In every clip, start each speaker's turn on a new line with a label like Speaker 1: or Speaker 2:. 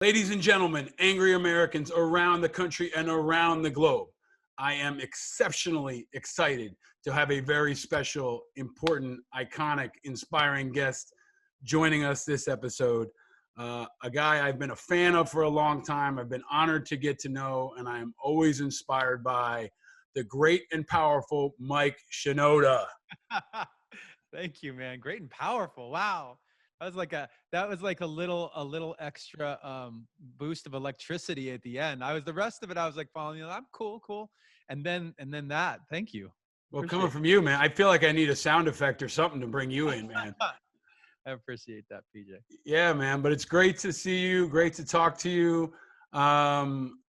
Speaker 1: Ladies and gentlemen, angry Americans around the country and around the globe, I am exceptionally excited to have a very special, important, iconic, inspiring guest joining us this episode. A guy I've been a fan of for a long time. I've been honored to get to know, and I am always inspired by the great and powerful Mike Shinoda.
Speaker 2: Thank you, man. Great and powerful. Wow. That was like a little extra boost of electricity at the end. The rest of it I was like following you. I'm cool. And then that. Thank you.
Speaker 1: Well, coming from you, man, I feel like I need a sound effect or something to bring you in, man.
Speaker 2: I appreciate that, PJ.
Speaker 1: Yeah, man, but it's great to see you. Great to talk to you.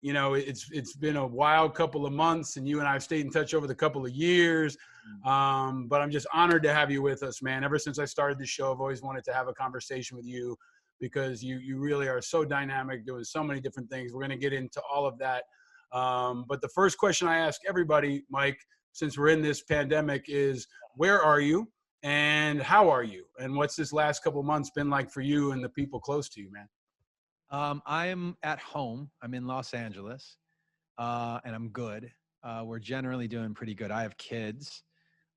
Speaker 1: It's been a wild couple of months, and you and I have stayed in touch over the couple of years. But I'm just honored to have you with us, man. Ever since I started the show, I've always wanted to have a conversation with you because you really are so dynamic, doing so many different things. We're going to get into all of that. But the first question I ask everybody, Mike, since we're in this pandemic, is where are you and how are you? And what's this last couple of months been like for you and the people close to you, man?
Speaker 2: I'm at home. I'm in Los Angeles, and I'm good. We're generally doing pretty good. I have kids.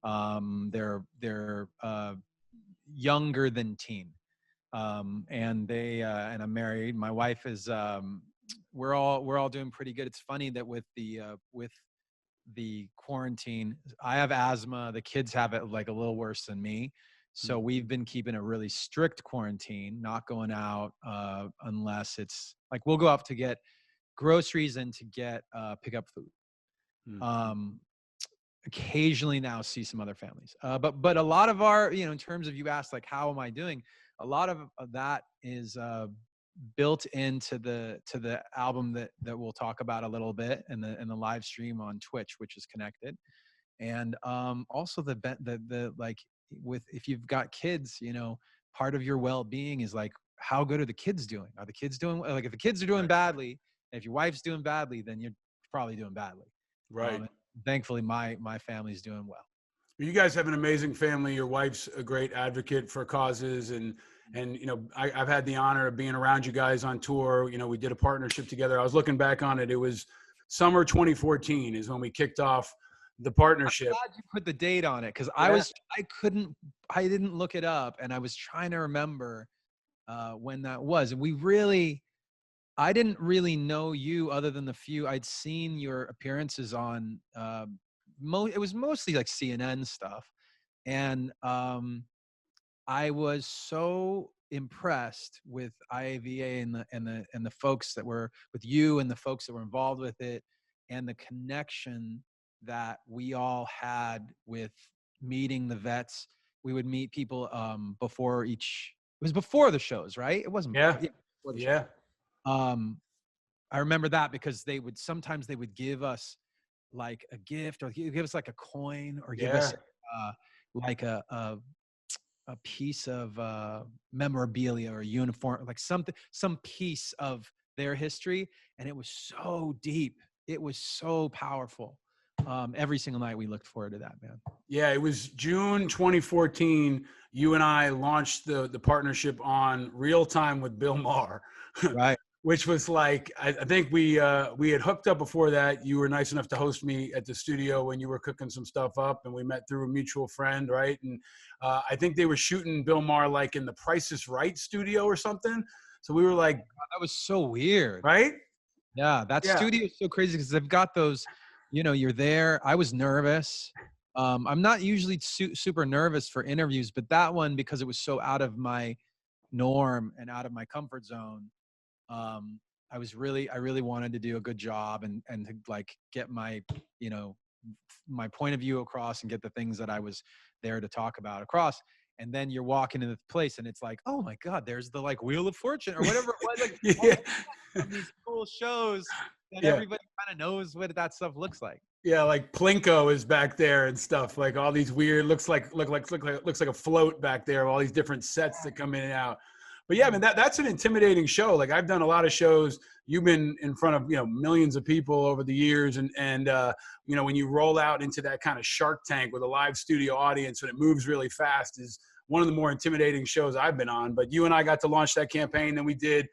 Speaker 2: They're younger than teen, and I'm married. My wife is. We're all doing pretty good. It's funny that with the quarantine, I have asthma. The kids have it like a little worse than me. So we've been keeping a really strict quarantine, not going out unless it's like we'll go out to get groceries and to get pick up food. Occasionally now see some other families. But a lot of our, in terms of you asked like how am I doing? A lot of that is built into the album that we'll talk about a little bit in the live stream on Twitch, which is connected. And also the like with if you've got kids, part of your well-being is like how good are the kids doing? Are the kids doing like if the kids are doing badly, if your wife's doing badly, then you're probably doing badly.
Speaker 1: Right.
Speaker 2: Thankfully my family's doing well.
Speaker 1: You guys have an amazing family. Your wife's a great advocate for causes, and I've had the honor of being around you guys on tour. We did a partnership together. I was looking back on it. It was summer 2014 is when we kicked off the partnership.
Speaker 2: I'm glad you put the date on it because I didn't look it up, and I was trying to remember when that was. And I didn't really know you other than the few I'd seen your appearances on. It was mostly like CNN stuff, and I was so impressed with IAVA and the folks that were with you and the folks that were involved with it, and the connection that we all had with meeting the vets. We would meet people before it was before the shows, right? It wasn't.
Speaker 1: Yeah.
Speaker 2: I remember that because sometimes they would give us like a gift or give us like a coin or give us like a piece of memorabilia or a uniform, like some piece of their history. And it was so deep. It was so powerful. Every single night we looked forward to that, man.
Speaker 1: Yeah, it was June 2014. You and I launched the partnership on Real Time with Bill Maher.
Speaker 2: Right.
Speaker 1: Which was like, I think we had hooked up before that. You were nice enough to host me at the studio when you were cooking some stuff up, and we met through a mutual friend, right? And I think they were shooting Bill Maher like in the Price is Right studio or something. So we were like,
Speaker 2: that was so weird,
Speaker 1: right?
Speaker 2: Yeah, studio is so crazy because they've got those. You're there. I was nervous. I'm not usually super nervous for interviews, but that one, because it was so out of my norm and out of my comfort zone, I really wanted to do a good job and to like get my, my point of view across and get the things that I was there to talk about across. And then you're walking into the place and it's like, oh my God, there's the like Wheel of Fortune or whatever it was. Like these cool shows that everybody kind of knows what that stuff looks like.
Speaker 1: Yeah, like Plinko is back there and stuff. Like all these weird looks like a float back there. All these different sets that come in and out. But yeah, man, that's an intimidating show. Like I've done a lot of shows. You've been in front of millions of people over the years, and when you roll out into that kind of Shark Tank with a live studio audience and it moves really fast is one of the more intimidating shows I've been on. But you and I got to launch that campaign. Then we did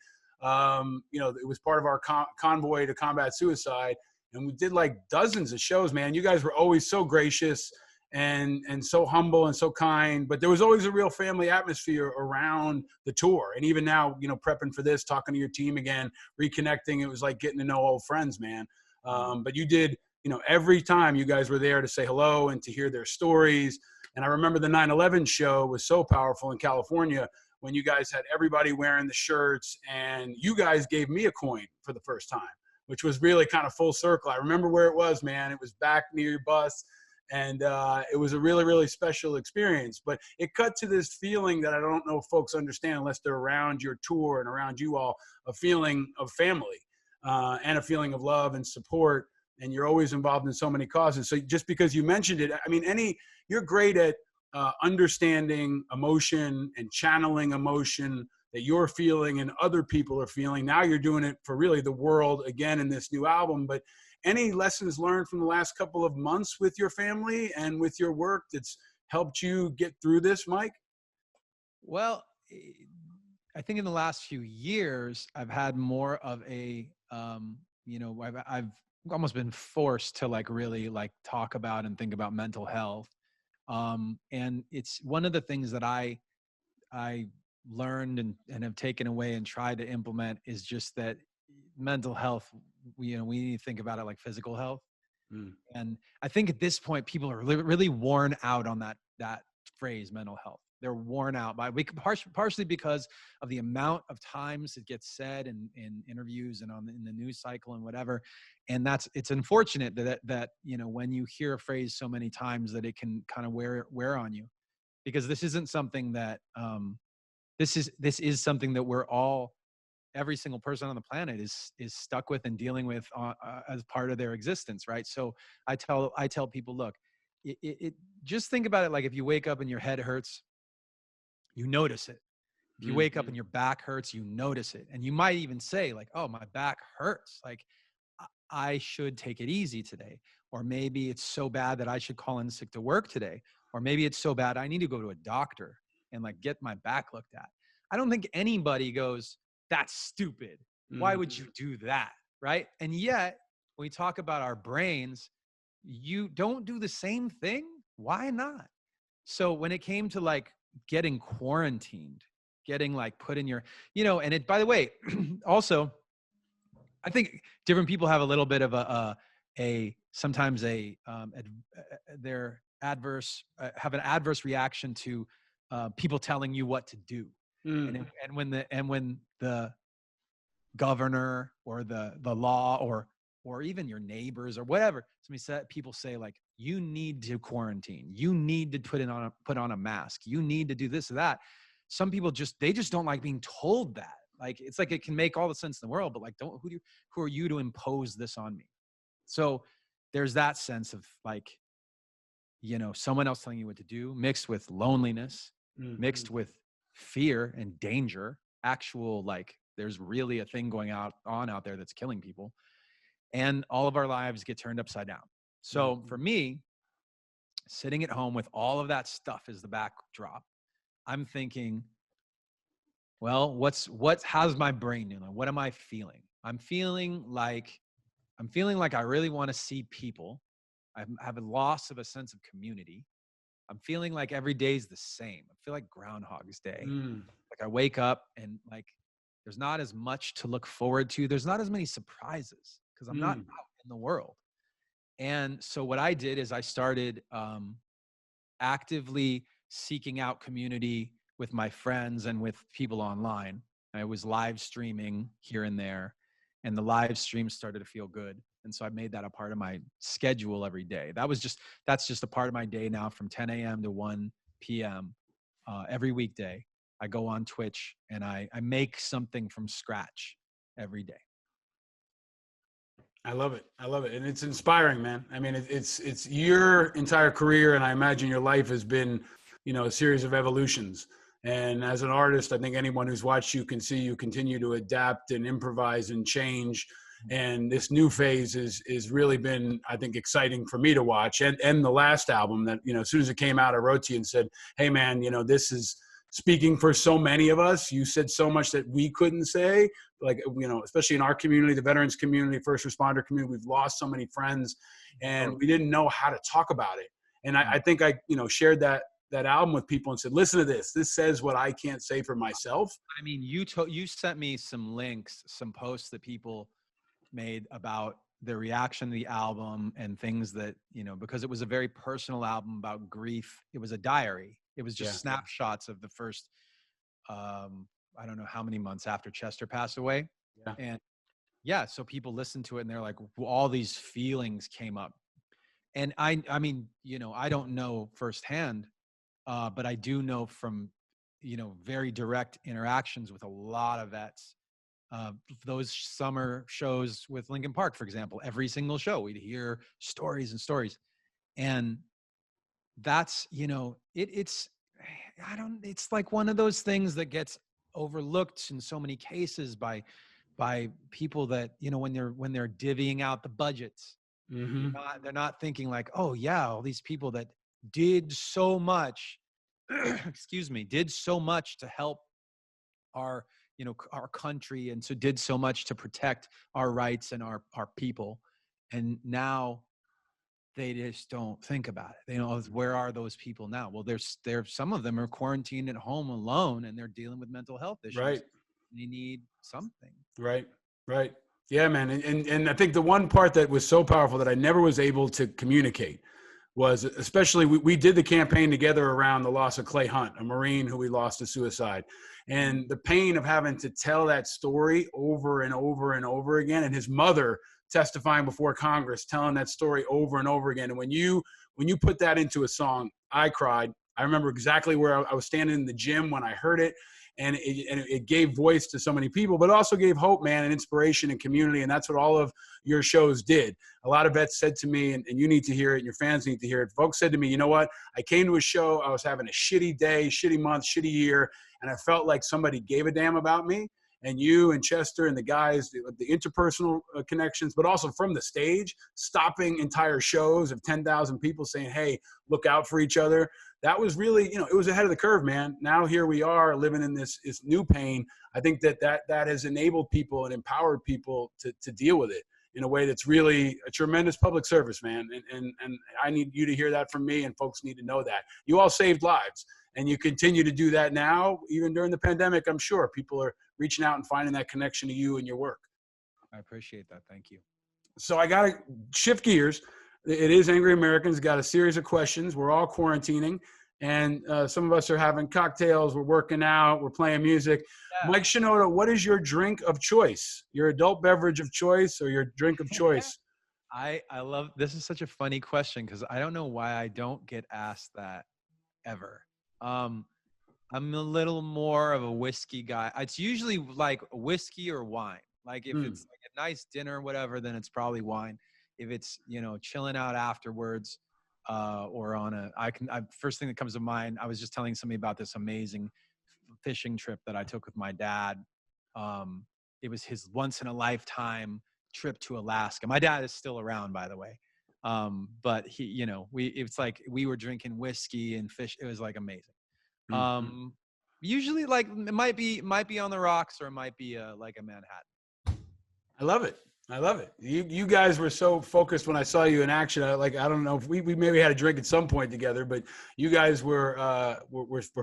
Speaker 1: it was part of our convoy to combat suicide. And we did like dozens of shows, man. You guys were always so gracious and so humble and so kind, but there was always a real family atmosphere around the tour. And even now, prepping for this, talking to your team again, reconnecting, it was like getting to know old friends, man. But you did, every time you guys were there to say hello and to hear their stories. And I remember the 9/11 show was so powerful in California when you guys had everybody wearing the shirts, and you guys gave me a coin for the first time, which was really kind of full circle. I remember where it was, man. It was back near your bus. And it was a really, really special experience. But it cut to this feeling that I don't know if folks understand unless they're around your tour and around you all, a feeling of family and a feeling of love and support. And you're always involved in so many causes. So just because you mentioned it, I mean, you're great at understanding emotion and channeling emotion that you're feeling and other people are feeling. Now you're doing it for really the world again in this new album. But any lessons learned from the last couple of months with your family and with your work that's helped you get through this, Mike?
Speaker 2: Well, I think in the last few years, I've had more of a, I've almost been forced to really talk about and think about mental health. And it's one of the things that I learned and have taken away and tried to implement is just that mental health, we need to think about it like physical health. And I think at this point, people are really worn out on that phrase, mental health. They're worn out by partially because of the amount of times it gets said in interviews and in the news cycle and whatever. And it's unfortunate that when you hear a phrase so many times that it can kind of wear on you, because this isn't something that this is something that we're all, every single person on the planet is stuck with and dealing with as part of their existence, right? So I tell people, look, it just think about it like if you wake up and your head hurts, you notice it. If you wake up and your back hurts, you notice it. And you might even say like, oh, my back hurts. Like I should take it easy today. Or maybe it's so bad that I should call in sick to work today. Or maybe it's so bad I need to go to a doctor and get my back looked at. I don't think anybody goes, that's stupid. Why would you do that? Right? And yet, when we talk about our brains, you don't do the same thing. Why not? So when it came to getting quarantined, getting put in your, and it, by the way, also, I think different people have a little bit of sometimes they're adverse, have an adverse reaction to people telling you what to do. And when the governor or the law or even your neighbors or whatever, people say you need to quarantine, you need to put on a mask, you need to do this or that. Some people just don't like being told that. It's it can make all the sense in the world, but who are you to impose this on me? So there's that sense of someone else telling you what to do, mixed with loneliness, mixed with fear and danger, actual there's really a thing going on out there that's killing people, and all of our lives get turned upside down. So for me, sitting at home with all of that stuff as the backdrop, I'm thinking, well, how's my brain doing? What am I feeling? I'm feeling like I really want to see people. I have a loss of a sense of community. I'm feeling like every day is the same. I feel like Groundhog's Day. I wake up and there's not as much to look forward to. There's not as many surprises because I'm not out in the world. And so what I did is I started actively seeking out community with my friends and with people online. I was live streaming here and there, and the live stream started to feel good. And so I made that a part of my schedule every day. That's just a part of my day now from 10 a.m. to 1 p.m. Every weekday. I go on Twitch and I make something from scratch every day.
Speaker 1: I love it. And it's inspiring, man. I mean, it's your entire career. And I imagine your life has been, a series of evolutions. And as an artist, I think anyone who's watched you can see you continue to adapt and improvise and change. And this new phase is really been, I think, exciting for me to watch. And the last album that, as soon as it came out, I wrote to you and said, hey man, this is speaking for so many of us. You said so much that we couldn't say, like, you know, especially in our community, the veterans community, first responder community, we've lost so many friends, and we didn't know how to talk about it. And I think I, you know, shared that album with people and said, listen to this. This says what I can't say for myself.
Speaker 2: I mean, you sent me some links, some posts that people made about their reaction to the album and things that, you know, because it was a very personal album about grief. It was a diary. It was just snapshots of the first, I don't know how many months after Chester passed away.
Speaker 1: Yeah.
Speaker 2: And yeah, so people listened to it and they're like, all these feelings came up. And I mean, you know, I don't know firsthand, but I do know from, you know, very direct interactions with a lot of vets. Those summer shows with Linkin Park, for example, every single show we'd hear stories and stories. And that's, you know, it's like one of those things that gets overlooked in so many cases by people that, you know, when they're divvying out the budgets, they're not thinking like, oh yeah, all these people that did so much, excuse me, did so much to help our, you know, our country, and so did so much to protect our rights and our people, and now they just don't think about it. They know, where are those people now? Well, there's some of them are quarantined at home alone, and they're dealing with mental health issues.
Speaker 1: Right.
Speaker 2: They need something.
Speaker 1: Right. Right. Yeah, man. And I think the one part that was so powerful that I never was able to communicate was, especially we did the campaign together around the loss of Clay Hunt, a Marine who we lost to suicide, and the pain of having to tell that story over and over and over again, and his mother testifying before Congress, telling that story over and over again. And when you put that into a song, I cried. I remember exactly where I was standing in the gym when I heard it. And it gave voice to so many people, but also gave hope, man, and inspiration and community. And that's what all of your shows did. A lot of vets said to me, and you need to hear it, and your fans need to hear it. Folks said to me, you know what? I came to a show. I was having a shitty day, shitty month, shitty year. And I felt like somebody gave a damn about me. And you and Chester and the guys, the interpersonal connections, but also from the stage, stopping entire shows of 10,000 people saying, hey, look out for each other. That was really, you know, it was ahead of the curve, man. Now here we are living in this new pain. I think that has enabled people and empowered people to deal with it in a way that's really a tremendous public service, man. And I need you to hear that from me, and folks need to know that. You all saved lives, and you continue to do that now, even during the pandemic. I'm sure people are reaching out and finding that connection to you and your work.
Speaker 2: I appreciate that. Thank you.
Speaker 1: So I got to shift gears. It is Angry Americans. Got a series of questions. We're all quarantining, and some of us are having cocktails. We're working out. We're playing music. Yeah. Mike Shinoda, what is your drink of choice? Your adult beverage of choice, or your drink of choice?
Speaker 2: I love, this is such a funny question because I don't know why I don't get asked that ever. I'm a little more of a whiskey guy. It's usually like whiskey or wine. Like if it's like a nice dinner or whatever, then it's probably wine. If it's, you know, chilling out afterwards, or on first thing that comes to mind, I was just telling somebody about this amazing fishing trip that I took with my dad. It was his once in a lifetime trip to Alaska. My dad is still around, by the way. But he, you know, it's like we were drinking whiskey and fish. It was like amazing. Usually like it might be on the rocks, or it might be like a Manhattan.
Speaker 1: I love it. I love it. You guys were so focused when I saw you in action. I don't know if we maybe had a drink at some point together, but you guys were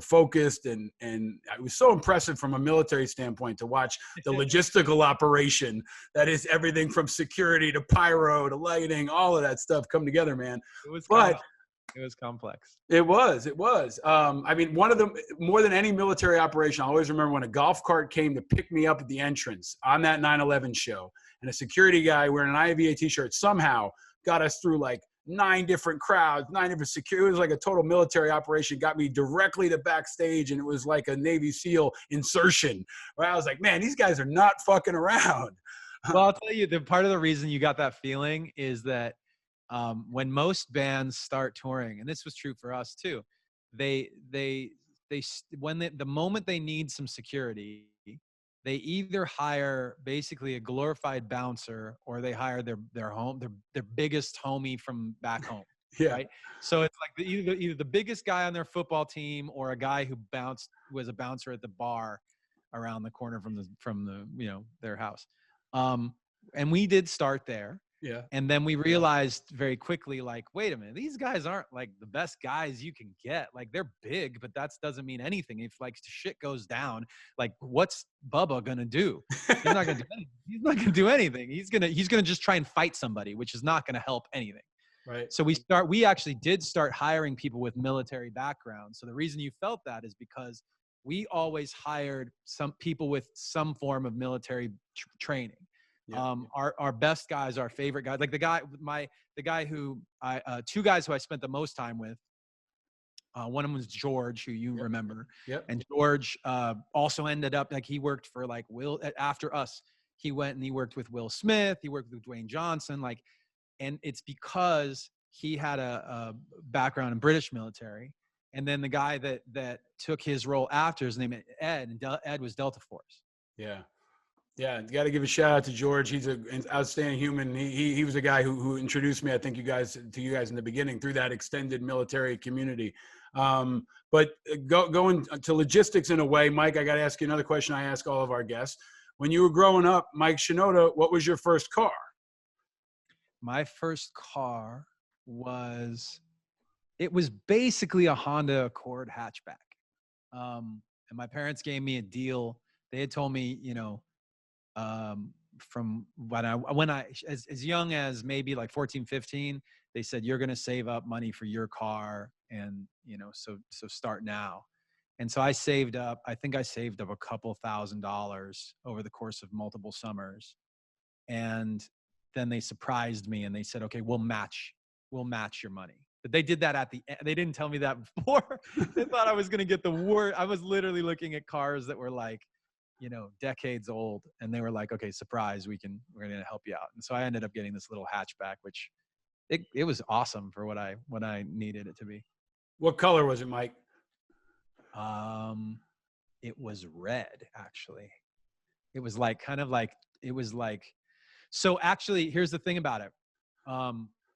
Speaker 1: focused, and it was so impressive from a military standpoint to watch the logistical operation that is everything from security to pyro to lighting, all of that stuff come together, man.
Speaker 2: It was complex.
Speaker 1: It was. I mean, one of them, more than any military operation, I always remember when a golf cart came to pick me up at the entrance on that 9/11 show, and a security guy wearing an IVA t-shirt somehow got us through like 9 different crowds, 9 different security. It was like a total military operation, got me directly to backstage, and it was like a Navy SEAL insertion, where I was like, man, these guys are not fucking around.
Speaker 2: Well, I'll tell you, the part of the reason you got that feeling is that when most bands start touring, and this was true for us too, the moment they need some security, they either hire basically a glorified bouncer, or they hire their biggest homie from back home.
Speaker 1: Yeah.
Speaker 2: Right. So it's like either the biggest guy on their football team or a guy who was a bouncer at the bar around the corner from the their house. And we did start there.
Speaker 1: Yeah.
Speaker 2: And then we realized very quickly, like, wait a minute, these guys aren't like the best guys you can get. Like, they're big, but that doesn't mean anything. If like shit goes down, like, what's Bubba gonna do? He's not gonna do anything. He's not gonna do anything. He's gonna just try and fight somebody, which is not gonna help anything.
Speaker 1: Right.
Speaker 2: So we actually did start hiring people with military backgrounds. So the reason you felt that is because we always hired some people with some form of military training. Yeah. Our best guys, our favorite guys, like the guy who two guys who I spent the most time with. One of them was George, who you remember.
Speaker 1: Yep.
Speaker 2: And George also ended up, like, he worked for like after us. He went and he worked with Will Smith. He worked with Dwayne Johnson. Like, and it's because he had a background in British military. And then the guy that took his role after, his name is Ed, and Ed was Delta Force.
Speaker 1: Yeah. Yeah, you got to give a shout out to George. He's an outstanding human. He was a guy who introduced me, I think, to you guys in the beginning through that extended military community. But going to logistics in a way, Mike, I got to ask you another question I ask all of our guests. When you were growing up, Mike Shinoda, what was your first car?
Speaker 2: My first car was basically a Honda Accord hatchback. And my parents gave me a deal. They had told me, from when I as young as maybe like 14, 15, they said, you're going to save up money for your car. And, so start now. And so I saved up, I think I saved up a couple $1,000s over the course of multiple summers. And then they surprised me and they said, okay, we'll match your money. But they did that at the end. They didn't tell me that before. They thought I was going to get the worst. I was literally looking at cars that were like, decades old. And they were like, okay, surprise, we're going to help you out. And so I ended up getting this little hatchback, which it was awesome for what I needed it to be.
Speaker 1: What color was it, Mike?
Speaker 2: It was red, actually. It was like, so actually, here's the thing about it.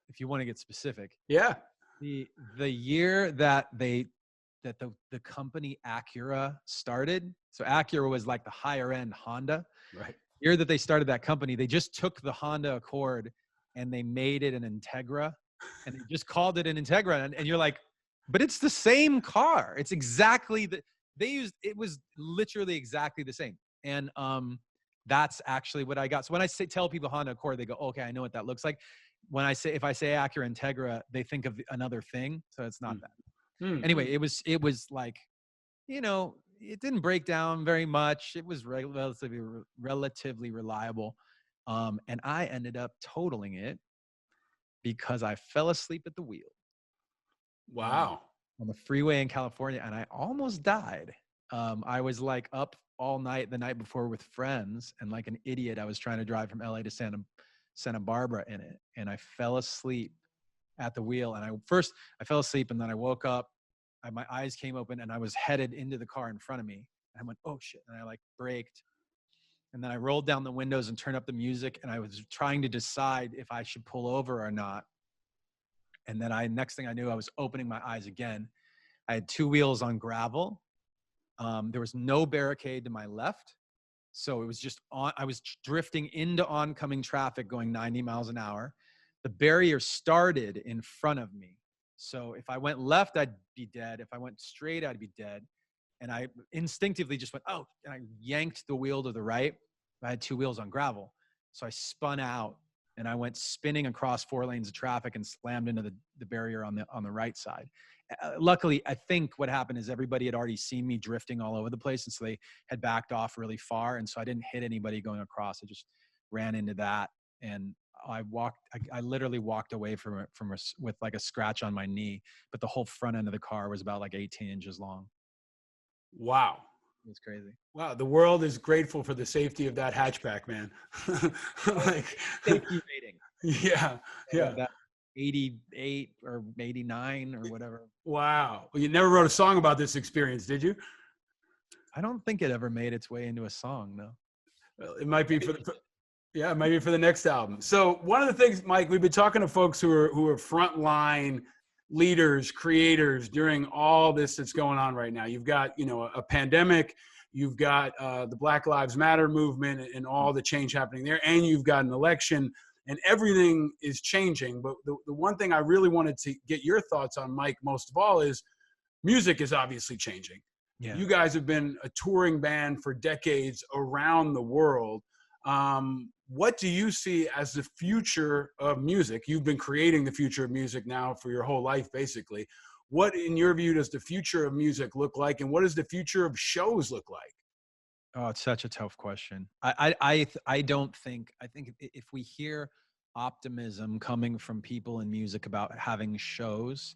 Speaker 2: If you want to get specific.
Speaker 1: Yeah.
Speaker 2: The year that the company Acura started. So Acura was like the higher end Honda.
Speaker 1: Right.
Speaker 2: The year that they started that company, they just took the Honda Accord and they made it an Integra, and they just called it an Integra. And you're like, but it's the same car. It's exactly it was literally exactly the same. And that's actually what I got. So when I tell people Honda Accord, they go, okay, I know what that looks like. If I say Acura Integra, they think of another thing. So it's not that. Anyway, it was like, it didn't break down very much. It was relatively reliable. And I ended up totaling it because I fell asleep at the wheel.
Speaker 1: Wow.
Speaker 2: On the freeway in California, and I almost died. I was like up all night the night before with friends, and like an idiot, I was trying to drive from LA to Santa Barbara in it, and I fell asleep at the wheel. And I fell asleep, and then I woke up, my eyes came open, and I was headed into the car in front of me. And I went, oh shit. And I like braked. And then I rolled down the windows and turned up the music, and I was trying to decide if I should pull over or not. And then next thing I knew, I was opening my eyes again. I had two wheels on gravel. There was no barricade to my left. So it was just I was drifting into oncoming traffic going 90 miles an hour. The barrier started in front of me. So if I went left, I'd be dead. If I went straight, I'd be dead. And I instinctively just went, oh, and I yanked the wheel to the right. I had two wheels on gravel. So I spun out and I went spinning across 4 lanes of traffic and slammed into the barrier on the right side. Luckily, I think what happened is everybody had already seen me drifting all over the place. And so they had backed off really far. And so I didn't hit anybody going across. I just ran into that. And I literally walked away from it with like a scratch on my knee. But the whole front end of the car was about like 18 inches long.
Speaker 1: Wow.
Speaker 2: It was crazy.
Speaker 1: Wow. The world is grateful for the safety of that hatchback, man.
Speaker 2: Like safety rating.
Speaker 1: Yeah. Yeah.
Speaker 2: That 88 or 89 or whatever.
Speaker 1: Wow. Well, you never wrote a song about this experience, did you?
Speaker 2: I don't think it ever made its way into a song, no.
Speaker 1: Well, it might be it might be for the next album. So one of the things, Mike, we've been talking to folks who are frontline leaders, creators during all this that's going on right now? You've got, you know, a pandemic, you've got the Black Lives Matter movement and all the change happening there, and you've got an election, and everything is changing. But the one thing I really wanted to get your thoughts on, Mike, most of all, is music is obviously changing.
Speaker 2: Yeah.
Speaker 1: You guys have been a touring band for decades around the world. What do you see as the future of music? You've been creating the future of music now for your whole life, basically. What, in your view, does the future of music look like, and what does the future of shows look like?
Speaker 2: Oh, it's such a tough question. I don't think, I think if we hear optimism coming from people in music about having shows,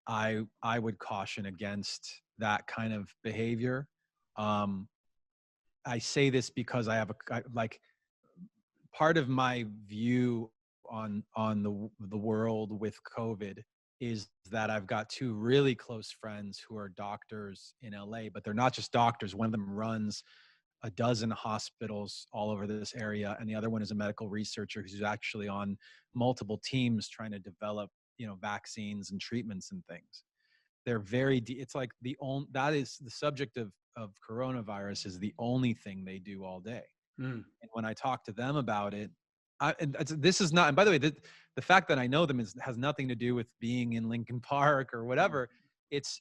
Speaker 2: I would caution against that kind of behavior. Um, I say this because I have like part of my view on the world with COVID is that I've got two really close friends who are doctors in LA, but they're not just doctors. One of them runs a dozen hospitals all over this area, and the other one is a medical researcher who's actually on multiple teams trying to develop, you know, vaccines and treatments and things. They're very it's like that is the subject of coronavirus is the only thing they do all day.
Speaker 1: Mm.
Speaker 2: And when I talk to them about it, this is not, and by the way, the fact that I know them has nothing to do with being in Linkin Park or whatever. It's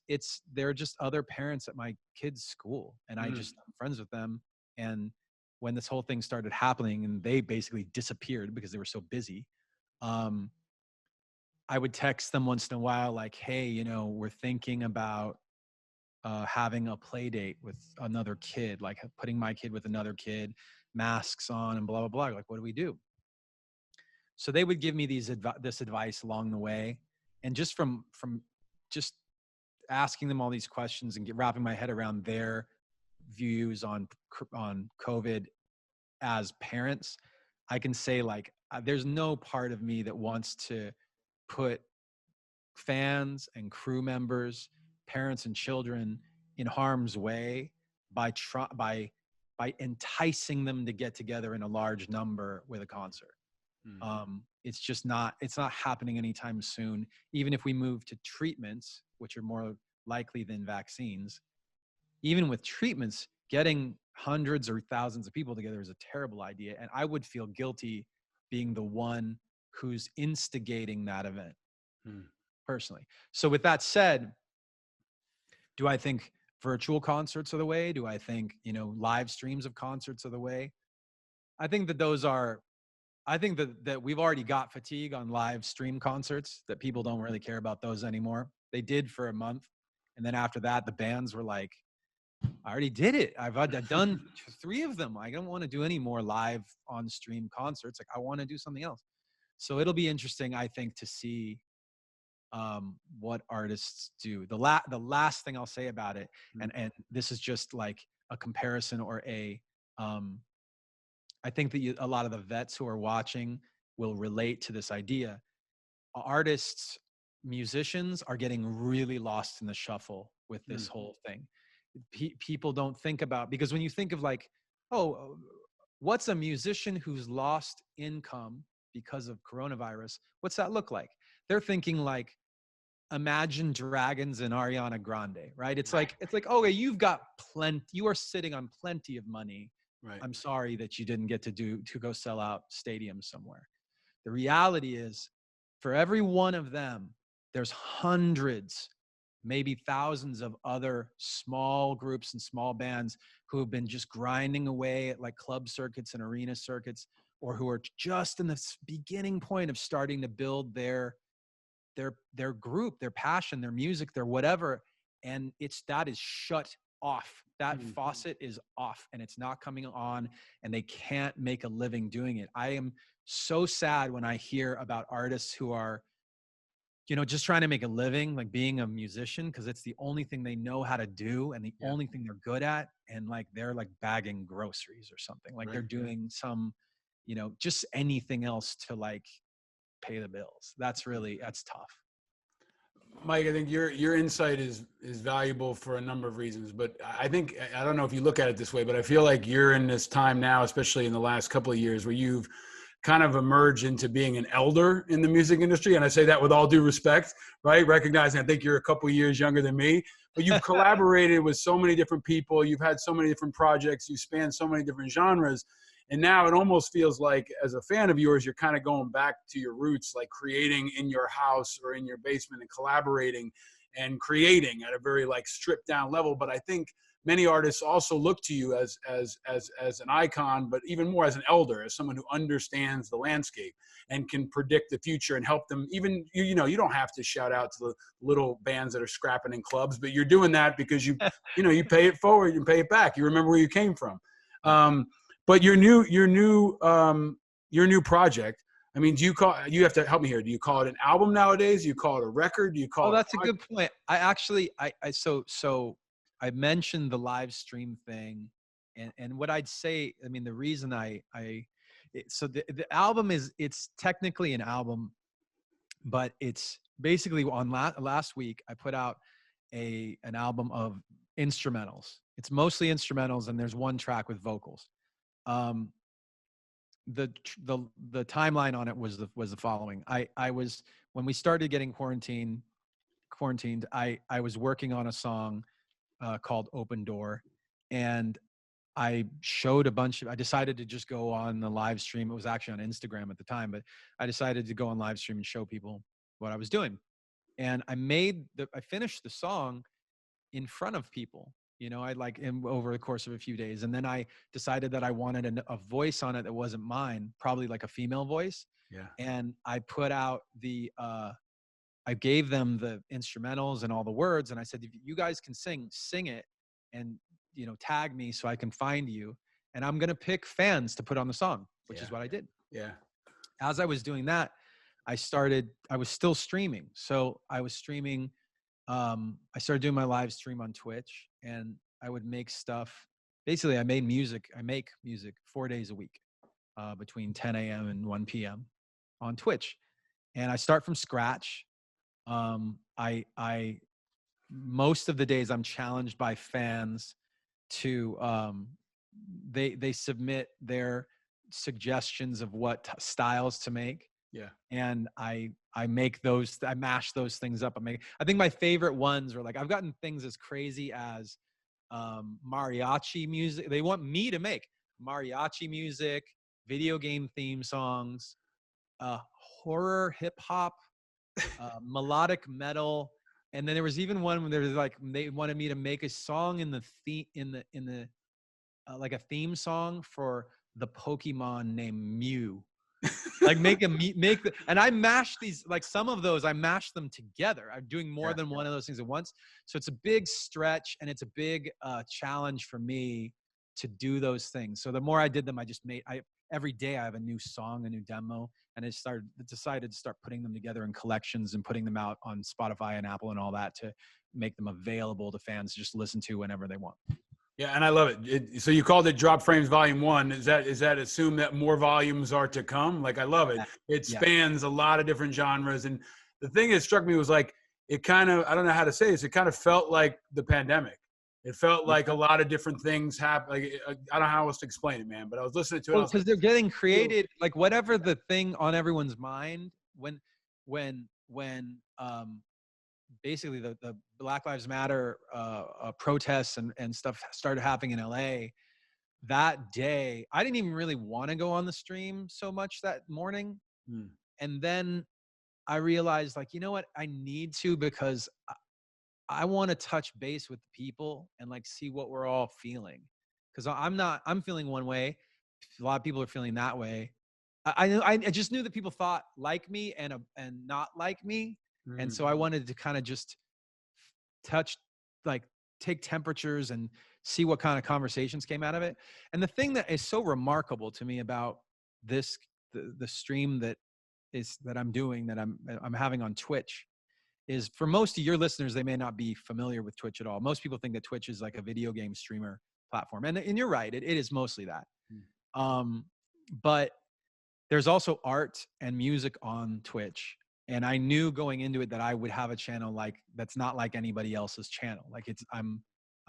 Speaker 2: they're just other parents at my kids' school, and I'm friends with them. And when this whole thing started happening and they basically disappeared because they were so busy, I would text them once in a while, like, hey, you know, we're thinking about having a play date with another kid, like putting my kid with another kid, masks on and blah, blah, blah. Like, what do we do? So they would give me this advice along the way. And just from just asking them all these questions and wrapping my head around their views on COVID as parents, I can say, like, there's no part of me that wants to put fans and crew members, parents and children in harm's way by enticing them to get together in a large number with a concert. It's just not, it's not happening anytime soon. Even if we move to treatments, which are more likely than vaccines, even with treatments, getting hundreds or thousands of people together is a terrible idea. And I would feel guilty being the one who's instigating that event personally. So with that said, do I think virtual concerts are the way? Do I think, you know, live streams of concerts are the way? I think that those are, I think that we've already got fatigue on live stream concerts, that people don't really care about those anymore. They did for a month. And then after that, the bands were like, I already did it. I've done 3 of them. I don't want to do any more live on stream concerts. Like, I want to do something else. So it'll be interesting, I think, to see what artists do. The last thing I'll say about it, and this is just like a comparison or I think that a lot of the vets who are watching will relate to this idea. Artists, musicians are getting really lost in the shuffle with this whole thing. People don't think about, because when you think of like, oh, what's a musician who's lost income because of coronavirus? What's that look like? They're thinking like Imagine Dragons and Ariana Grande, right? It's like, okay, you've got plenty, you are sitting on plenty of money. Right. I'm sorry that you didn't get to go sell out stadiums somewhere. The reality is, for every one of them, there's hundreds, maybe thousands of other small groups and small bands who have been just grinding away at like club circuits and arena circuits, or who are just in the beginning point of starting to build their group, their passion, their music, their whatever. And that is shut off. That faucet is off and it's not coming on, and they can't make a living doing it. I am so sad when I hear about artists who are, you know, just trying to make a living, like being a musician, because it's the only thing they know how to do and the only thing they're good at. And like, they're like bagging groceries or something, like they're doing some, you know, just anything else to like pay the bills. That's tough.
Speaker 1: Mike, I think your insight is valuable for a number of reasons, but I think, I don't know if you look at it this way, but I feel like you're in this time now, especially in the last couple of years, where you've kind of emerge into being an elder in the music industry. And I say that with all due respect, right? Recognizing I think you're a couple years younger than me, but you've collaborated with so many different people. You've had so many different projects. You span so many different genres. And now it almost feels like, as a fan of yours, you're kind of going back to your roots, like creating in your house or in your basement and collaborating and creating at a very like stripped down level. But I think many artists also look to you as an icon, but even more as an elder, as someone who understands the landscape and can predict the future and help them. Even you know, you don't have to shout out to the little bands that are scrapping in clubs, but you're doing that because you pay it forward and pay it back. You remember where you came from. But your new project. I mean, you have to help me here. Do you call it an album nowadays? Do you call it a record? Do you call it?
Speaker 2: Oh, that's a good point. I actually, I mentioned the live stream thing, and what I'd say, I mean, the reason so the album it's technically an album, but it's basically on last week I put out an album of instrumentals. It's mostly instrumentals, and there's one track with vocals. The timeline on it was the following. I was, when we started getting quarantined, I was working on a song called Open Door, and I decided to just go on the live stream. It was actually on Instagram at the time, but I decided to go on live stream and show people what I was doing. And I finished the song in front of people, over the course of a few days. And then I decided that I wanted a voice on it that wasn't mine, probably like a female voice.
Speaker 1: Yeah.
Speaker 2: And I put out I gave them the instrumentals and all the words. And I said, if you guys can sing it and, tag me so I can find you. And I'm going to pick fans to put on the song, which is what I did.
Speaker 1: Yeah.
Speaker 2: As I was doing that, I was still streaming. So I was streaming. I started doing my live stream on Twitch, and I would make stuff. Basically, I make music 4 days a week, between 10 a.m. and 1 p.m. on Twitch. And I start from scratch. I most of the days I'm challenged by fans to they submit their suggestions of what styles to make.
Speaker 1: Yeah.
Speaker 2: And I make those, I mash those things up. I think my favorite ones are like, I've gotten things as crazy as mariachi music. They want me to make mariachi music, video game theme songs, horror, hip hop, melodic metal. And then there was even one when there was like, they wanted me to make a song in the like a theme song for the Pokemon named Mew. Like and I mash these, like some of those, I mash them together. I'm doing more than one of those things at once. So it's a big stretch, and it's a big challenge for me to do those things. So the more I did them, every day I have a new song, a new demo, and I decided to start putting them together in collections and putting them out on Spotify and Apple and all that to make them available to fans to just listen to whenever they want.
Speaker 1: Yeah, and I love it. So you called it Drop Frames Volume 1. Is that assume that more volumes are to come? Like, I love it. It spans a lot of different genres. And the thing that struck me was like, it kind of, I don't know how to say this, it kind of felt like the pandemic. It felt like a lot of different things happened. Like, I don't know how else to explain it, man, but I was listening to it.
Speaker 2: Because they're getting created, like whatever the thing on everyone's mind, when basically the Black Lives Matter protests and stuff started happening in LA, that day, I didn't even really want to go on the stream so much that morning. And then I realized, like, you know what? I need to, because I want to touch base with people and like see what we're all feeling. Because I'm feeling one way. A lot of people are feeling that way. I just knew that people thought like me and not like me. And so I wanted to kind of just take temperatures and see what kind of conversations came out of it. And the thing that is so remarkable to me about the stream that I'm doing, that I'm having on Twitch, is for most of your listeners, they may not be familiar with Twitch at all. Most people think that Twitch is like a video game streamer platform. And you're right, it is mostly that. But there's also art and music on Twitch. And I knew going into it that I would have a channel that's not like anybody else's channel. Like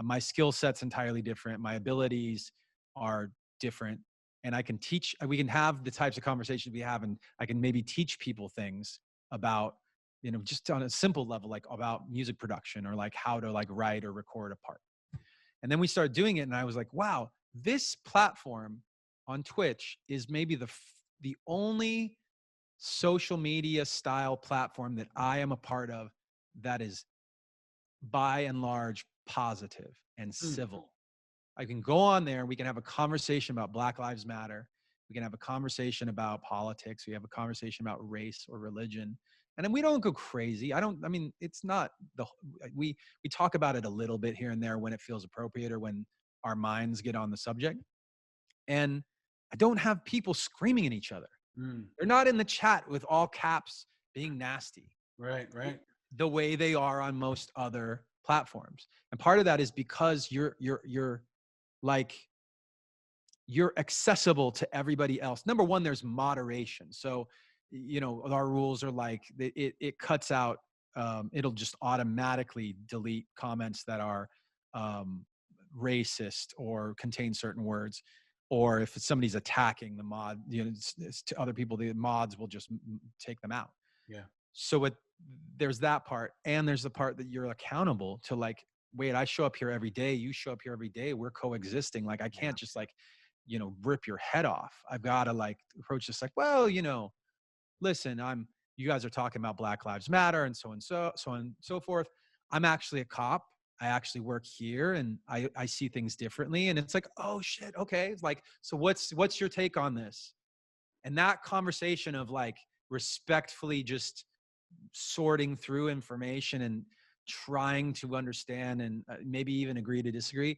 Speaker 2: my skill set's entirely different. My abilities are different. and I can teach, we can have the types of conversations we have, and I can maybe teach people things about, you know, just on a simple level, like about music production or like how to like write or record a part. And then we started doing it, and I was like, wow, this platform on Twitch is maybe the only social media style platform that I am a part of that is by and large positive and civil. I can go on there, we can have a conversation about Black Lives Matter. We can have a conversation about politics. We have a conversation about race or religion. And then we don't go crazy. I mean, it's not we talk about it a little bit here and there when it feels appropriate or when our minds get on the subject. And I don't have people screaming at each other. They're not in the chat with all caps being nasty.
Speaker 1: Right.
Speaker 2: The way they are on most other platforms. And part of that is because you're accessible to everybody else. Number one, there's moderation. So, you know, our rules are like, it cuts out, it'll just automatically delete comments that are racist or contain certain words. Or if somebody's attacking the mod, you know, it's to other people, the mods will just take them out.
Speaker 1: Yeah.
Speaker 2: So there's that part, and there's the part that you're accountable to, like, wait, I show up here every day, you show up here every day, we're coexisting. Like, I can't just like, you know, rip your head off. I've got to like approach this like, well, you know, listen, you guys are talking about Black Lives Matter and so on and so forth. I'm actually a cop. I actually work here, and I see things differently. And it's like, oh shit, okay. It's like, so what's your take on this? And that conversation of like respectfully just sorting through information and trying to understand and maybe even agree to disagree.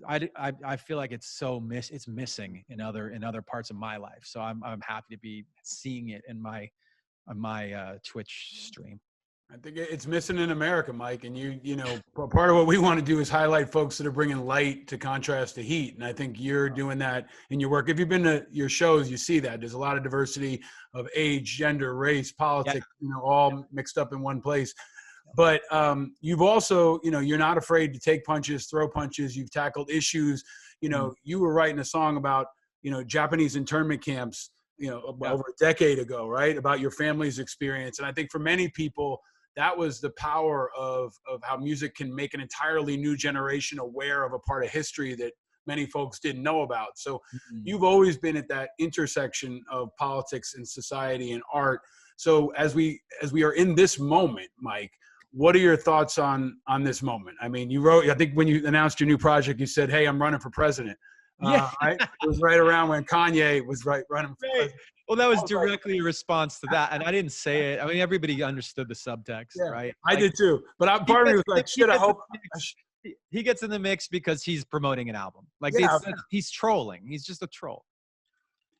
Speaker 2: I feel like it's it's missing in other parts of my life. So I'm happy to be seeing it in my Twitch stream.
Speaker 1: I think it's missing in America, Mike. And you know, part of what we want to do is highlight folks that are bringing light to contrast to heat. And I think you're doing that in your work. If you've been to your shows, you see that there's a lot of diversity of age, gender, race, politics, you know, all mixed up in one place. But you've also, you know, you're not afraid to take punches, throw punches. You've tackled issues. You know, you were writing a song about, you know, Japanese internment camps, you know, over a decade ago, right? About your family's experience. And I think for many people, that was the power of how music can make an entirely new generation aware of a part of history that many folks didn't know about. So you've always been at that intersection of politics and society and art. So as we are in this moment, Mike, what are your thoughts on this moment? I mean, you wrote, I think when you announced your new project, you said, hey, I'm running for president. Right? It was right around when Kanye was running for president.
Speaker 2: Well, that was directly a response to that. And I didn't say it. I mean, everybody understood the subtext, right?
Speaker 1: I did too. But part of me was like, shit, I hope.
Speaker 2: He gets in the mix because he's promoting an album. Like, he's trolling. He's just a troll.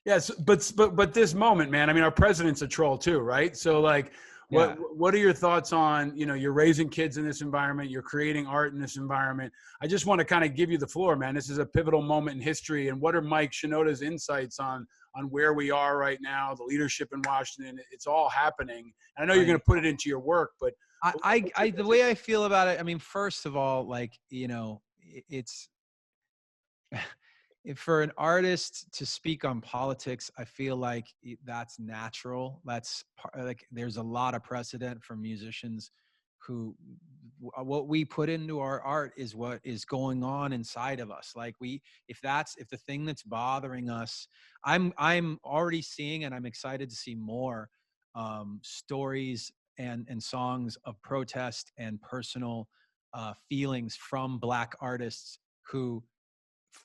Speaker 1: Yes, but this moment, man, I mean, our president's a troll too, right? So like, what are your thoughts on, you know, you're raising kids in this environment, you're creating art in this environment. I just want to kind of give you the floor, man. This is a pivotal moment in history. And what are Mike Shinoda's insights on where we are right now, the leadership in Washington? It's all happening. And I know you're going to put it into your work, but
Speaker 2: the way I feel about it, I mean, first of all, like, you know, it's for an artist to speak on politics, I feel like that's natural. That's like, there's a lot of precedent for musicians who, what we put into our art is what is going on inside of us. Like, if the thing that's bothering us, I'm already seeing, and I'm excited to see more stories and songs of protest and personal feelings from Black artists who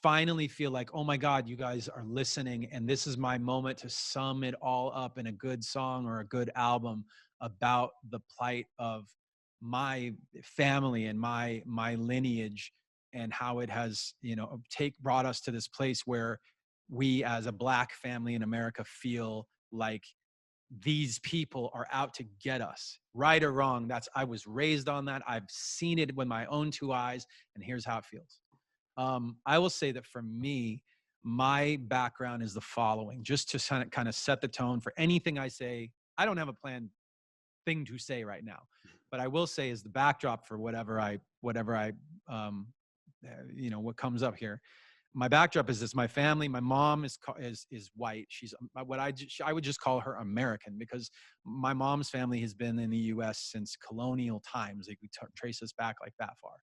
Speaker 2: finally feel like, oh my God, you guys are listening, and this is my moment to sum it all up in a good song or a good album about the plight of my family and my lineage, and how it has, you know, brought us to this place where we as a Black family in America feel like these people are out to get us, right or wrong. I was raised on that. I've seen it with my own two eyes, and here's how it feels. I will say that for me, my background is the following, just to kind of set the tone for anything I say. I don't have a planned thing to say right now, but I will say is the backdrop for whatever I you know, what comes up here. my backdrop is this: my family, my mom is white. She's I would just call her American, because my mom's family has been in the U.S. since colonial times. Like, we trace us back like that far.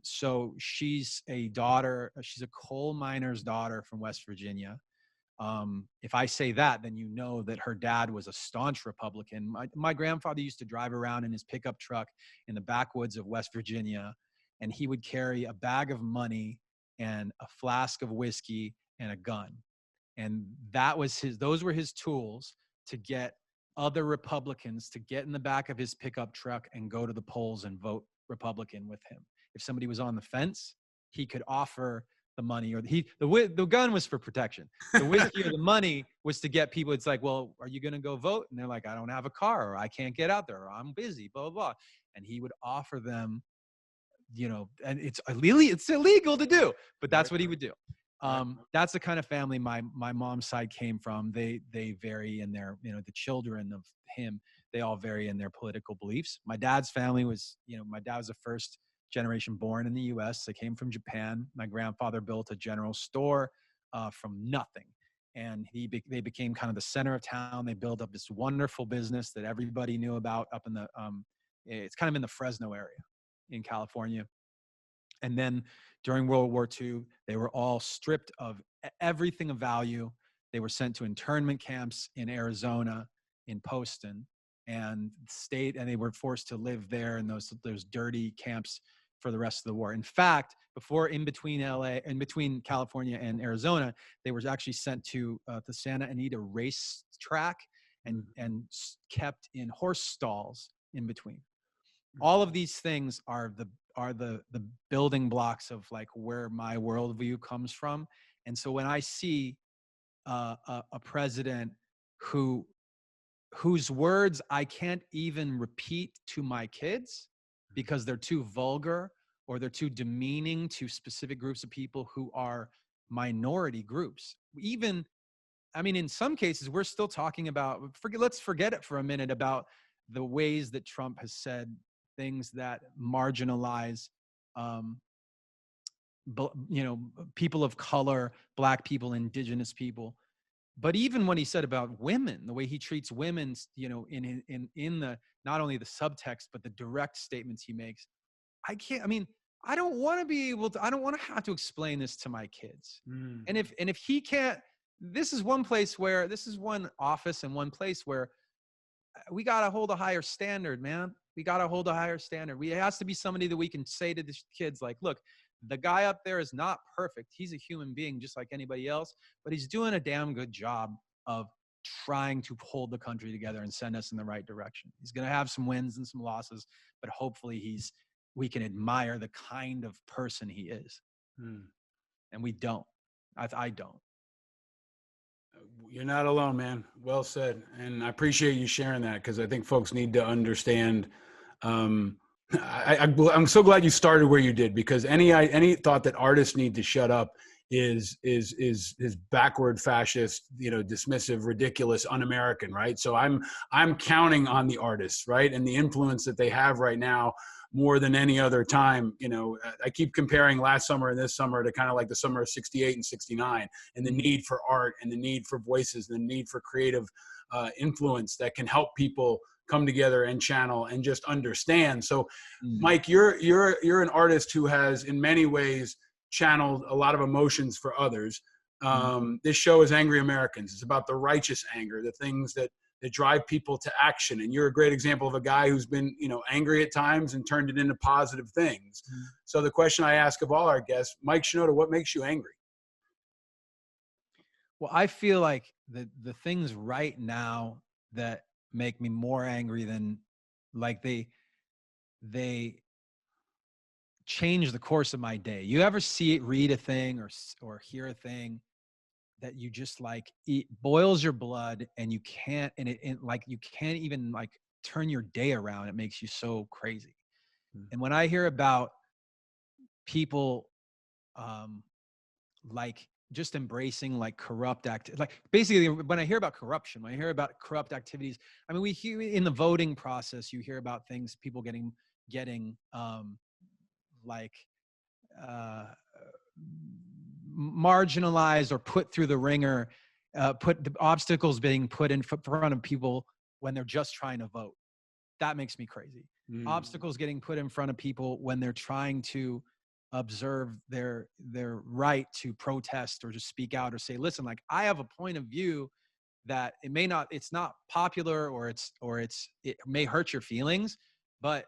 Speaker 2: So she's a daughter. She's a coal miner's daughter from West Virginia. If I say that, then you know that her dad was a staunch Republican. My grandfather used to drive around in his pickup truck in the backwoods of West Virginia, and he would carry a bag of money and a flask of whiskey and a gun. And those were his tools to get other Republicans to get in the back of his pickup truck and go to the polls and vote Republican with him. If somebody was on the fence, he could offer the money, or the gun was for protection. The whiskey or the money was to get people. It's like, well, are you going to go vote? And they're like, I don't have a car, or I can't get out there, or I'm busy, blah, blah, blah. And he would offer them, and it's illegal to do, but that's what he would do. That's the kind of family my mom's side came from. They vary in their, the children of him, they all vary in their political beliefs. My dad's family was, my dad was the first generation born in the U.S. They came from Japan. My grandfather built a general store from nothing. And they became kind of the center of town. They built up this wonderful business that everybody knew about up in the, it's kind of in the Fresno area in California. And then during World War II, they were all stripped of everything of value. They were sent to internment camps in Arizona, in Poston, and they were forced to live there in those dirty camps for the rest of the war. In fact, in between California and Arizona, they were actually sent to the Santa Anita race track and kept in horse stalls in between. All of these things are the building blocks of like where my worldview comes from. And so when I see a president whose words I can't even repeat to my kids because they're too vulgar or they're too demeaning to specific groups of people who are minority groups. Even, I mean, in some cases, we're still talking about, let's forget it for a minute about the ways that Trump has said things that marginalize, people of color, Black people, indigenous people. But even when he said about women, the way he treats women, in the, not only the subtext, but the direct statements he makes, I don't want to have to explain this to my kids. Mm. And if he can't, this is one office and one place where we got to hold a higher standard, man. We got to hold a higher standard. It has to be somebody that we can say to the kids, like, look, the guy up there is not perfect. He's a human being just like anybody else, but he's doing a damn good job of trying to hold the country together and send us in the right direction. He's going to have some wins and some losses, but hopefully we can admire the kind of person he is. Hmm. And we don't. I don't.
Speaker 1: You're not alone, man. Well said. And I appreciate you sharing that, because I think folks need to understand. I'm so glad you started where you did, because any thought that artists need to shut up is backward, fascist, dismissive, ridiculous, un-American, right? So I'm counting on the artists, right, and the influence that they have right now more than any other time. I keep comparing last summer and this summer to kind of like the summer of '68 and '69, and the need for art and the need for voices and the need for creative influence that can help people come together and channel and just understand. So Mike, you're an artist who has in many ways channeled a lot of emotions for others. This show is Angry Americans. It's about the righteous anger, the things that drive people to action. And you're a great example of a guy who's been, angry at times and turned it into positive things. So the question I ask of all our guests, Mike Shinoda, what makes you angry?
Speaker 2: Well, I feel like the things right now that make me more angry than, like, they change the course of my day. You ever read a thing or hear a thing that you just like, it boils your blood and you can't, and you can't even like turn your day around. It makes you so crazy. And when I hear about people, like just embracing like corrupt like basically when I hear about corruption, when I hear about corrupt activities, I mean, we hear in the voting process, you hear about things, people getting marginalized or put through the ringer, put the obstacles being put in front of people when they're just trying to vote. That makes me crazy. Obstacles getting put in front of people when they're trying to observe their right to protest or to speak out or say, listen, like, I have a point of view that it's not popular, or it may hurt your feelings, but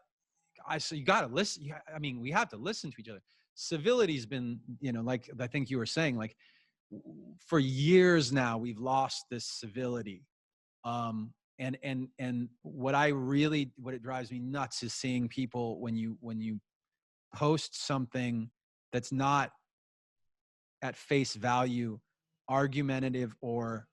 Speaker 2: so you got to listen. I mean, we have to listen to each other. Civility's been, like I think you were saying, like, for years now, we've lost this civility. And what it drives me nuts is seeing people when you post something that's not at face value argumentative or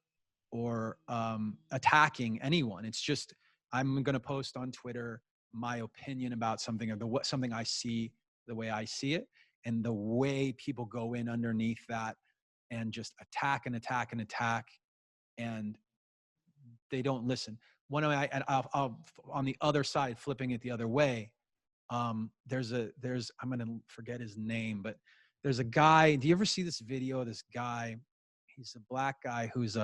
Speaker 2: attacking anyone. It's just, I'm going to post on Twitter my opinion about something, or something I see the way I see it, and the way people go in underneath that and just attack and attack and attack, and they don't listen. I'll on the other side, flipping it the other way. I'm going to forget his name, but there's a guy. Do you ever see this video? This guy, he's a black guy who's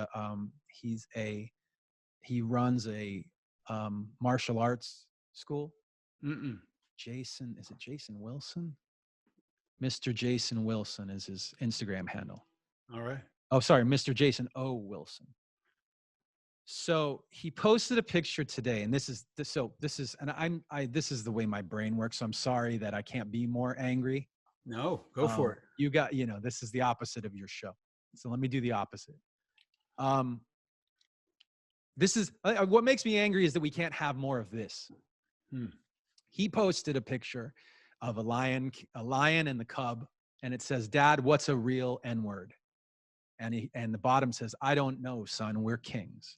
Speaker 2: he runs a martial arts school. Jason, is it Jason Wilson? Mr. Jason Wilson is his Instagram handle.
Speaker 1: All right.
Speaker 2: Oh, sorry, Mr. Jason O. Wilson. So he posted a picture today, and this is the way my brain works. So I'm sorry that I can't be more angry.
Speaker 1: No, go for it.
Speaker 2: You got, this is the opposite of your show. So let me do the opposite. This is what makes me angry, is that we can't have more of this. He posted a picture of a lion and the cub, and it says, "Dad, what's a real N-word?" And the bottom says, "I don't know, son. We're kings."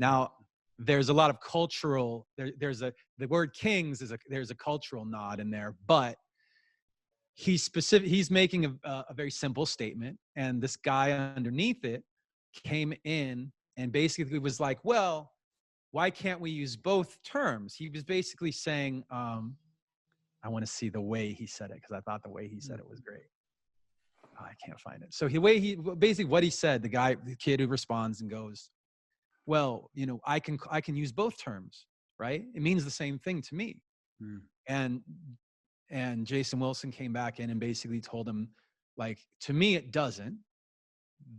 Speaker 2: Now, there's a lot of cultural. The word kings there's a cultural nod in there, but he's making a very simple statement, and this guy underneath it came in and basically was like, well, why can't we use both terms? He was basically saying, I want to see the way he said it, because I thought the way he said it was great. Oh, I can't find it. So basically what he said, the kid who responds and goes, well, I can use both terms, right? It means the same thing to me. And Jason Wilson came back in and basically told him, like, to me, it doesn't.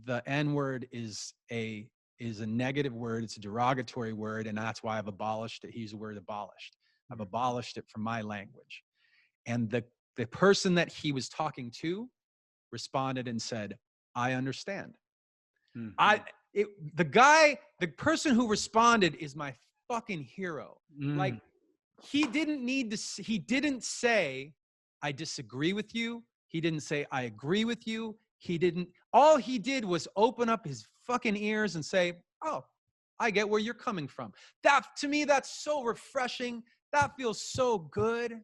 Speaker 2: The N-word is a negative word. It's a derogatory word. And that's why I've abolished it. He used the word abolished. I've abolished it from my language. And the person that he was talking to responded and said, I understand. The person who responded is my fucking hero. Like, he didn't say, I disagree with you. He didn't say, I agree with you. All he did was open up his fucking ears and say, oh, I get where you're coming from. To me, that's so refreshing. That feels so good.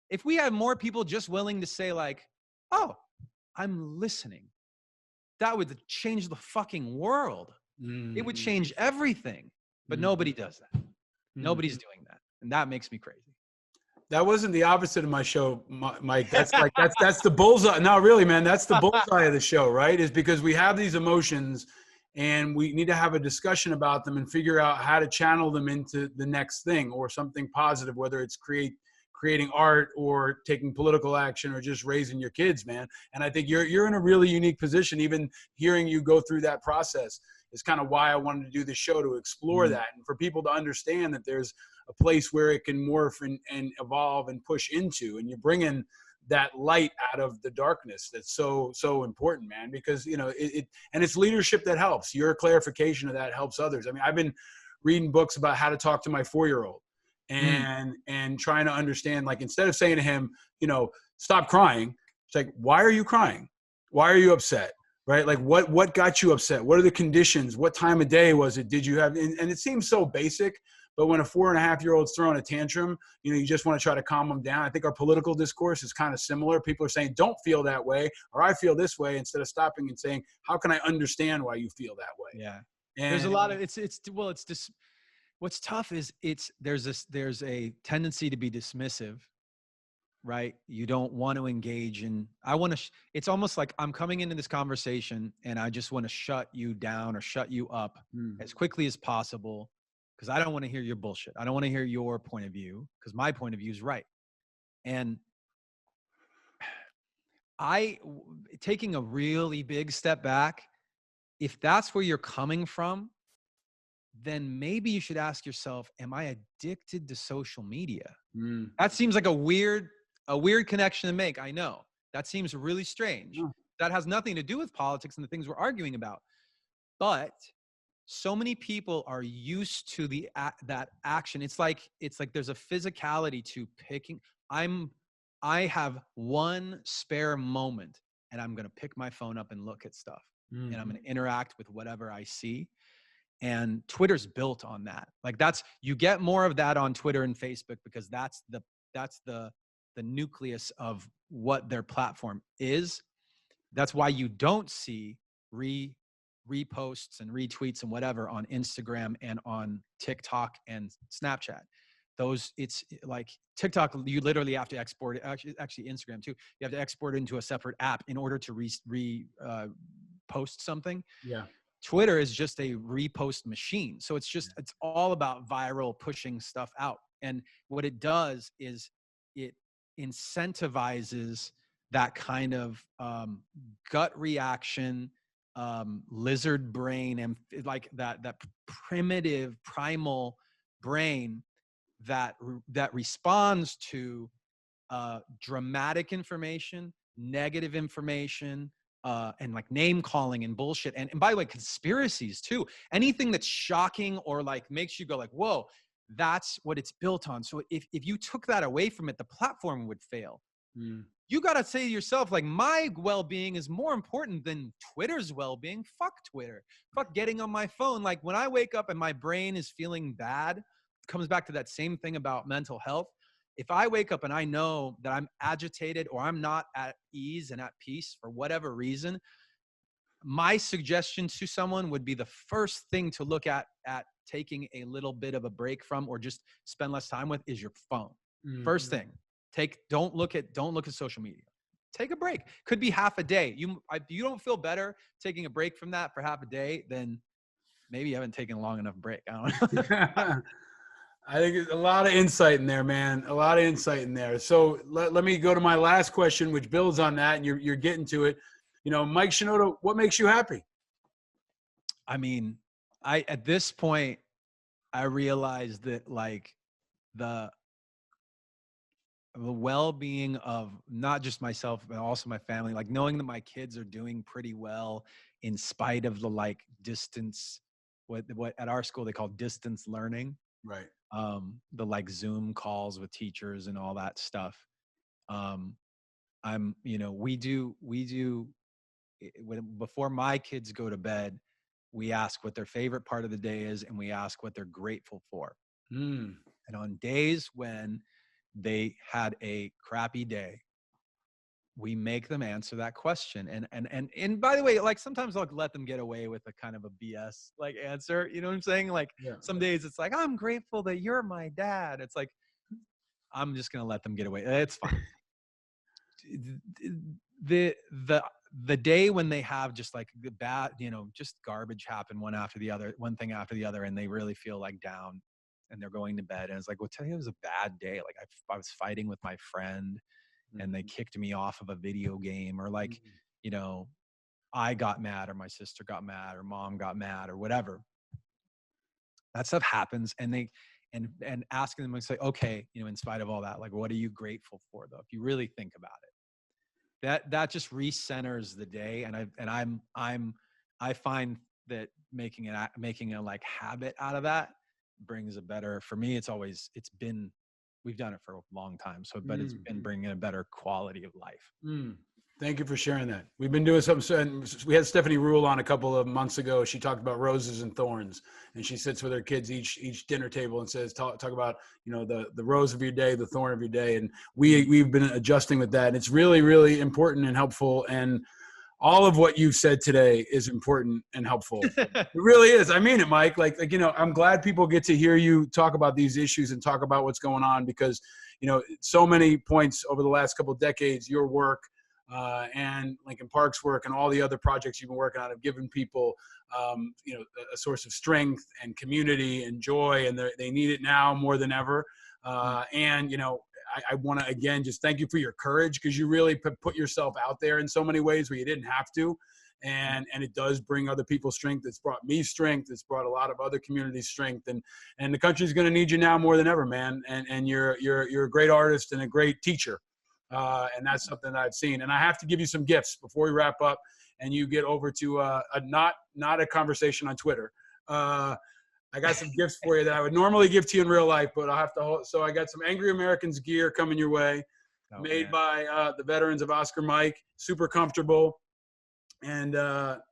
Speaker 2: If we had more people just willing to say, like, oh, I'm listening, that would change the fucking world. It would change everything. But nobody does that. Nobody's doing that. And that makes me crazy.
Speaker 1: That wasn't the opposite of my show, Mike. That's like, that's the bullseye. No, really, man, that's the bullseye of the show, right? Is because we have these emotions and we need to have a discussion about them and figure out how to channel them into the next thing or something positive, whether it's creating art or taking political action or just raising your kids, man. And I think you're in a really unique position. Even hearing you go through that process is kind of why I wanted to do this show, to explore that and for people to understand that there's a place where it can morph and evolve and push into, and you're bringing that light out of the darkness. That's so important, man, because and it's leadership that helps. Your clarification of that helps others. I mean, I've been reading books about how to talk to my 4-year-old and trying to understand, like, instead of saying to him, stop crying, it's like, why are you crying? Why are you upset? Right? Like, what got you upset? What are the conditions? What time of day was it? Did you have, and it seems so basic, but when a 4.5-year-old's throwing a tantrum, you just want to try to calm them down. I think our political discourse is kind of similar. People are saying, don't feel that way, or I feel this way, instead of stopping and saying, how can I understand why you feel that way?
Speaker 2: Yeah. And there's a lot of, it's just, what's tough is there's a tendency to be dismissive right? You don't want to engage in, it's almost like I'm coming into this conversation and I just want to shut you down or shut you up as quickly as possible, because I don't want to hear your bullshit. I don't want to hear your point of view, because my point of view is right. And taking a really big step back, if that's where you're coming from, then maybe you should ask yourself, am I addicted to social media? That seems like a weird connection to make. I know that seems really strange. That has nothing to do with politics and the things we're arguing about. But so many people are used to that action. It's like there's a physicality to picking. I have one spare moment and I'm going to pick my phone up and look at stuff, and I'm going to interact with whatever I see. And Twitter's built on that. Like you get more of that on Twitter and Facebook, because that's the nucleus of what their platform is. That's why you don't see reposts and retweets and whatever on Instagram and on TikTok and Snapchat. It's like TikTok, you literally have to export it. Actually Instagram too. You have to export it into a separate app in order to post something.
Speaker 1: Yeah.
Speaker 2: Twitter is just a repost machine. So it's all about viral pushing stuff out. And what it does is it incentivizes that kind of gut reaction, lizard brain, and like that primitive primal brain that responds to dramatic information, negative information, and like name calling and bullshit. And by the way, conspiracies too. Anything that's shocking or like makes you go like, whoa, that's what it's built on. So if you took that away from it, the platform would fail. You got to say to yourself, like, my well-being is more important than Twitter's well-being. Fuck Twitter. Fuck getting on my phone. Like when I wake up and my brain is feeling bad, it comes back to that same thing about mental health. If I wake up and I know that I'm agitated or I'm not at ease and at peace for whatever reason, my suggestion to someone would be the first thing to look at taking a little bit of a break from, or just spend less time with, is your phone. First thing, don't look at social media. Take a break. Could be half a day. You don't feel better taking a break from that for half a day, then maybe you haven't taken a long enough break. I don't know.
Speaker 1: I think there's a lot of insight in there, man. A lot of insight in there. So let me go to my last question, which builds on that, and you're getting to it. You know, Mike Shinoda, what makes you happy?
Speaker 2: I mean, at this point, I realized that like the well-being of not just myself, but also my family, like knowing that my kids are doing pretty well in spite of the like distance, what at our school they call distance learning.
Speaker 1: Right.
Speaker 2: The like Zoom calls with teachers and all that stuff. Before my kids go to bed, we ask what their favorite part of the day is, and we ask what they're grateful for. And on days when they had a crappy day, we make them answer that question. And by the way, like sometimes I'll let them get away with a kind of a BS like answer. You know what I'm saying? Like some days it's like, I'm grateful that you're my dad. It's like, I'm just going to let them get away. It's fine. The day when they have just like the bad, just garbage happen one thing after the other, and they really feel like down and they're going to bed. And it's like, well, tell you it was a bad day. Like I was fighting with my friend and they kicked me off of a video game, or like, I got mad, or my sister got mad, or mom got mad, or whatever. That stuff happens. And asking them, like, say, okay, in spite of all that, like, what are you grateful for though? If you really think about it, that just recenters the day. And I find that making a like habit out of that brings a better, for me, we've done it for a long time. But it's been bringing a better quality of life.
Speaker 1: Thank you for sharing that. We've been doing something. We had Stephanie Rule on a couple of months ago. She talked about roses and thorns, and she sits with her kids each dinner table and says, talk about, the rose of your day, the thorn of your day. And we've been adjusting with that. And it's really, really important and helpful. And all of what you've said today is important and helpful. It really is. I mean it, Mike. Like, I'm glad people get to hear you talk about these issues and talk about what's going on, because, so many points over the last couple of decades, your work and Linkin Park's work and all the other projects you've been working on have given people, a source of strength and community and joy, and they need it now more than ever. And, I want to, again, just thank you for your courage, because you really put yourself out there in so many ways where you didn't have to. And it does bring other people strength. It's brought me strength. It's brought a lot of other communities strength. And the country's going to need you now more than ever, man. And you're a great artist and a great teacher. And that's something that I've seen. And I have to give you some gifts before we wrap up and you get over to not a conversation on Twitter. I got some gifts for you that I would normally give to you in real life, but I'll have to hold. So I got some Angry Americans gear coming your way, made by the veterans of Oscar Mike. Super comfortable. And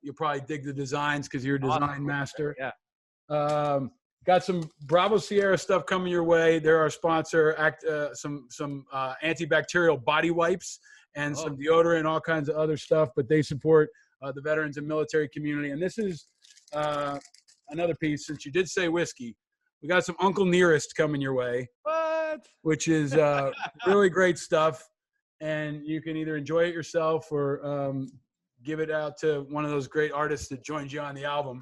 Speaker 1: you'll probably dig the designs because you're a design master.
Speaker 3: Yeah.
Speaker 1: Got some Bravo Sierra stuff coming your way. They're our sponsor. Some antibacterial body wipes and some deodorant and all kinds of other stuff. But they support the veterans and military community. And this is another piece. Since you did say whiskey, we got some Uncle Nearest coming your way.
Speaker 3: What?
Speaker 1: Which is really great stuff. And you can either enjoy it yourself or give it out to one of those great artists that joined you on the album.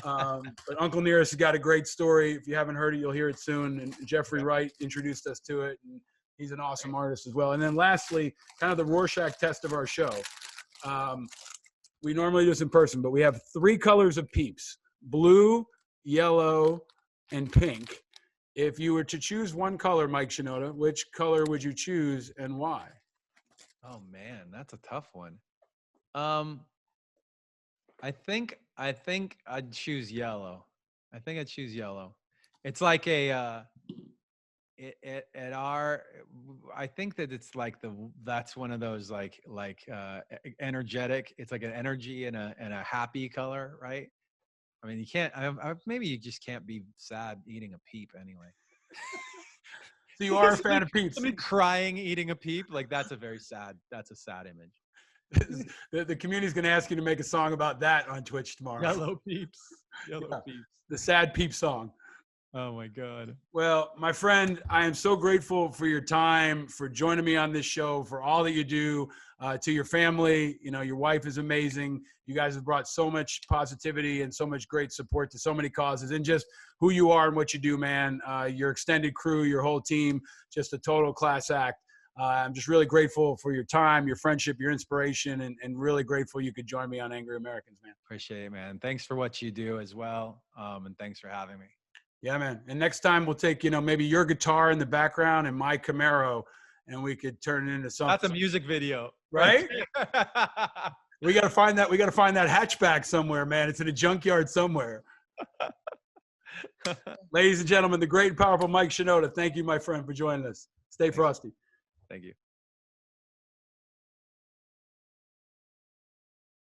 Speaker 1: But Uncle Nearest has got a great story. If you haven't heard it, you'll hear it soon. And Jeffrey Wright introduced us to it, and he's an awesome artist as well. And then lastly, kind of the Rorschach test of our show. We normally do this in person, but we have 3 colors of Peeps: blue, yellow, and pink. If you were to choose one color, Mike Shinoda, which color would you choose and why?
Speaker 2: Oh man, that's a tough one. I think I'd choose yellow. I think I'd choose yellow. It's like I think that it's like that's one of those like energetic. It's like an energy and a happy color, right? I mean, you can't. Maybe you just can't be sad eating a peep anyway.
Speaker 1: So you are a fan of Peeps?
Speaker 2: Somebody crying eating a peep, like that's a sad image.
Speaker 1: The community's going to ask you to make a song about that on Twitch tomorrow.
Speaker 2: Yellow peeps. Yellow peeps.
Speaker 1: The sad peep song.
Speaker 2: Oh my God.
Speaker 1: Well, my friend, I am so grateful for your time, for joining me on this show, for all that you do, to your family. Your wife is amazing. You guys have brought so much positivity and so much great support to so many causes, and just who you are and what you do, man. Your extended crew, your whole team, just a total class act. I'm just really grateful for your time, your friendship, your inspiration, and really grateful you could join me on Angry Americans, man.
Speaker 2: Appreciate it, man. Thanks for what you do as well. And thanks for having me.
Speaker 1: Yeah, man. And next time we'll take, maybe your guitar in the background and my Camaro, and we could turn it into something.
Speaker 2: That's a music video.
Speaker 1: Right? We got to find that. We got to find that hatchback somewhere, man. It's in a junkyard somewhere. Ladies and gentlemen, the great and powerful Mike Shinoda. Thank you, my friend, for joining us. Stay frosty.
Speaker 2: Thank you.